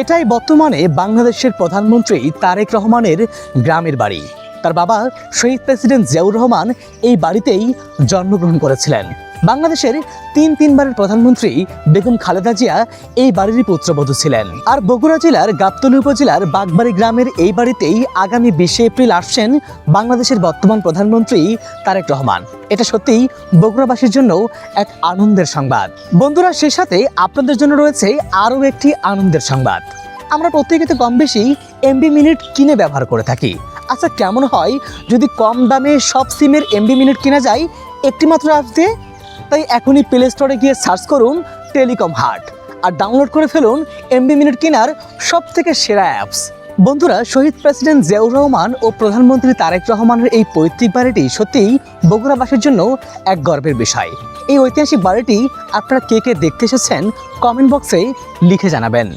এটাই বর্তমানে বাংলাদেশের প্রধানমন্ত্রী তারেক রহমানের গ্রামের বাড়ি। তার বাবা শহীদ প্রেসিডেন্ট জিয়াউর রহমান এই বাড়িতেই জন্মগ্রহণ করেছিলেন। বাংলাদেশের তিনবারের প্রধানমন্ত্রী বেগম খালেদা জিয়া এই বাড়িরই পুত্রবধূ ছিলেন। আর বগুড়া জেলার গাবতলী উপজেলার বাগবাড়ি গ্রামের এই বাড়িতেই আগামী 20 এপ্রিল আসছেন বাংলাদেশের বর্তমান প্রধানমন্ত্রী তারেক রহমান। এটা সত্যিই বগুড়াবাসীর জন্য এক আনন্দের সংবাদ। বন্ধুরা, সে সাথে আপনাদের জন্য রয়েছে আরও একটি আনন্দের সংবাদ। আমরা প্রত্যেকে তো কম বেশি এমবি মিনিট কিনে ব্যবহার করে থাকি। আচ্ছা, কেমন হয় যদি কম দামে সব সিমের এমবি মিনিট কেনা যায় একটি মাত্র অ্যাপ দিয়ে? তাই এখনই প্লে স্টোরে গিয়ে সার্চ করুন টেলিকম হাট আর ডাউনলোড করে ফেলুন এমবি মিনিট কেনার সব থেকে সেরা অ্যাপস। বন্ধুরা, শহীদ প্রেসিডেন্ট জিয়াউর রহমান ও প্রধানমন্ত্রী তারেক রহমানের এই পৈতৃক বাড়িটি সত্যিই বগুড়াবাসীর জন্য এক গর্বের বিষয়। এই ঐতিহাসিক বাড়িটি আপনারা কে কে দেখতে এসেছেন কমেন্ট বক্সে লিখে জানাবেন।